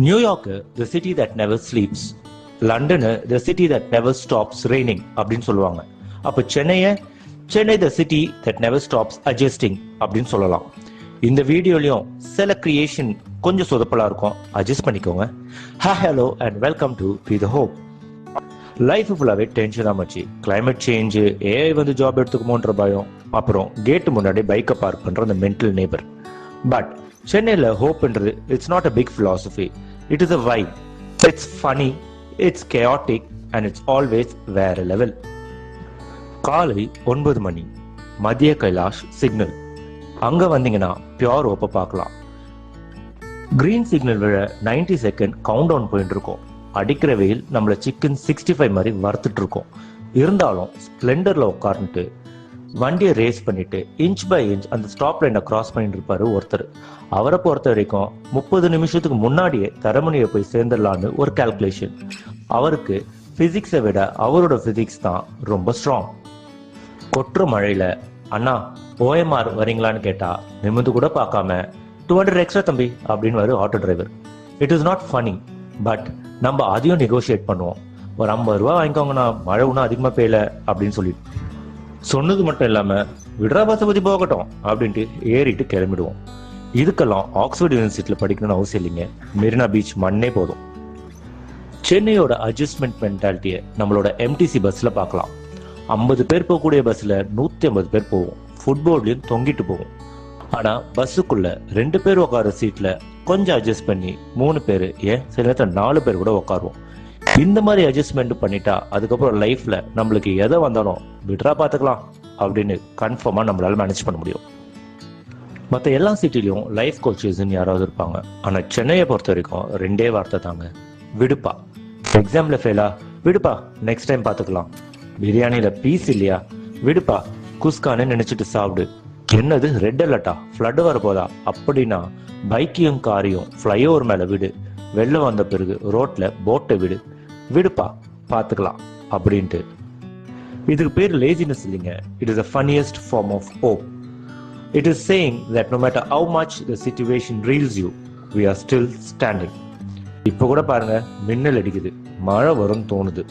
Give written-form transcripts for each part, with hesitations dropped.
New York the city that never sleeps, London the city that never stops raining அப்படின்னு சொல்லுவாங்க. அப்போ Chennai the city that never stops adjusting அப்படின்னு சொல்லலாம். இந்த வீடியோலையும் சில கிரியேஷன் கொஞ்சம் சொதப்பலா இருக்கும், அட்ஜஸ்ட் பண்ணிக்கோங்க. Hello and welcome to be the hope. Life ஃபுல்லாகவே டென்ஷன் தான் மச்சி. கிளைமேட் சேஞ்சு, ஏஐ வந்து ஜாப் எடுத்துக்குமோன்ற பயம், அப்புறம் கேட்டு முன்னாடி பைக்கை பார்க் பண்ணுற அந்த மென்டல் நேபர். பட் சென்னையில் ஹோப்ன்றது it's not a big philosophy, it is a vibe. It's funny, it's chaotic and it's always வேற லெவல். காலை 9 மணி, மத்திய கைலாஷ் சிக்னல். அங்கே வந்தீங்கன்னா பியோர் ஓப்பை பார்க்கலாம். கிரீன் சிக்னல் விழ 90 செகண்ட் கவுண்ட் டவுன் போயிட்டு இருக்கோம். அடிக்கிற வெயில் நம்மள சிக்கன் 65 மாதிரி வறுத்துட்டு இருக்கோம். இருந்தாலும் ஸ்பிளெண்டர்ல உட்கார்ந்துட்டு வண்டியை ரேஸ் பண்ணிட்டு இன்ச் பை இன்ச் அந்த ஸ்டாப் லைனை கிராஸ் பண்ணிட்டு இருப்பாரு ஒருத்தர். அவரை பொறுத்த வரைக்கும் 30 நிமிஷத்துக்கு முன்னாடியே தரமணியை போய் சேர்ந்துடலான்னு ஒரு கால்குலேஷன். அவருக்கு பிசிக்ஸை விட அவரோட பிசிக்ஸ் தான் ரொம்ப ஸ்ட்ராங். கொற்ற மழையில அண்ணா OMR வரீங்களான்னு கேட்டா நிமிந்து கூட பார்க்காம 200 எக்ஸ்ட்ரா தம்பி அப்படின்னு வரும் auto driver. It is not funny, but நம்ம அதையும் நெகோசியேட் பண்ணுவோம். ஒரு 50 ரூபா வாங்கிக்கோங்கண்ணா, மழை ஒன்றும் அதிகமாக பெய்யல அப்படின்னு சொல்லிட்டு. சொன்னது மட்டும் இல்லாம விட்ரா பஸ்ஸை பற்றி போகட்டும் அப்படின்ட்டு ஏறிட்டு கிளம்பிடுவோம். இதுக்கெல்லாம் ஆக்ஸ்போர்ட் யூனிவர்சிட்டியில் படிக்கணும்னு அவசியம் இல்லைங்க, மெரினா பீச் மண்ணே போதும். சென்னையோட அட்ஜஸ்ட்மெண்ட் மென்டாலிட்டியை நம்மளோட MTC பஸ்ல பார்க்கலாம். 50 பேர் போகக்கூடிய பஸ்ல 150 பேர் போவோம். ஃபுட்போர்ட்லயும் தொங்கிட்டு போவோம். ஆனா பஸ்ஸுக்குள்ள 2 பேர் உட்கார சீட்ல கொஞ்சம் அட்ஜஸ்ட் பண்ணி 3 பேர், ஏன் சில நேரத்தில் 4 பேர் கூட உட்காருவோம். இந்த மாதிரி அட்ஜஸ்ட்மெண்ட் பண்ணிட்டா அதுக்கப்புறம் லைஃப்ல நம்மளுக்கு எதை வந்தாலும் விட்ரா பார்த்துக்கலாம் அப்படின்னு கன்ஃபார்மா நம்மளால மேனேஜ் பண்ண முடியும். மற்ற எல்லா சிட்டிலையும் லைஃப் கோச்சஸ்ன்னு யாராவது இருப்பாங்க. ஆனா சென்னையை பொறுத்த வரைக்கும் 2 வார்த்தை தாங்க, விடுப்பா. எக்ஸாம்ல ஃபெயிலா, விடுப்பா நெக்ஸ்ட் டைம் பார்த்துக்கலாம். பிரியாணியில பீஸ் இல்லையா, விடுப்பா குஸ்கான்னு நினைச்சிட்டு சாப்பிடு. என்னது ரெட் அலர்ட்டா, ஃப்ளட் வர போதா அப்படின்னா பைக்கையும் காரையும் ஃப்ளைஓவர் மேல விடு. வெள்ளம் வந்த பிறகு ரோட்ல போட்டை விடு, விடுப்பா பார்த்துக்கலாம் அப்படின்ட்டு. இதுக்கு பேர் லேசினஸ் இல்லைங்க, it is the funniest form of hope. It is saying that no matter how much the situation reels you, we are still standing. இப்போ கூட பாருங்க, மின்னல் அடிக்குது, மழை வரும்னு தோணுது.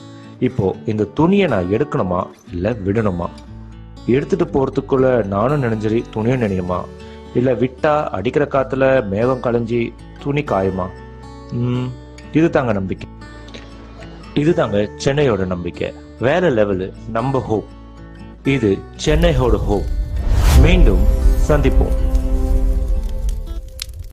இப்போ இந்த துணியை நான் எடுக்கணுமா இல்ல விடணுமா? எடுத்துட்டு போறதுக்குள்ள நானும் நினைஞ்சரி துணியும் நினையுமா, இல்ல விட்டா அடிக்கிற காத்துல மேகம் களைஞ்சி துணி காயுமா? இது தாங்க நம்பிக்கை, இது தாங்க சென்னையோட நம்பிக்கை. வேற லெவலு நம்ம ஹோப். இது சென்னையோட ஹோப். மீண்டும் சந்திப்போம்.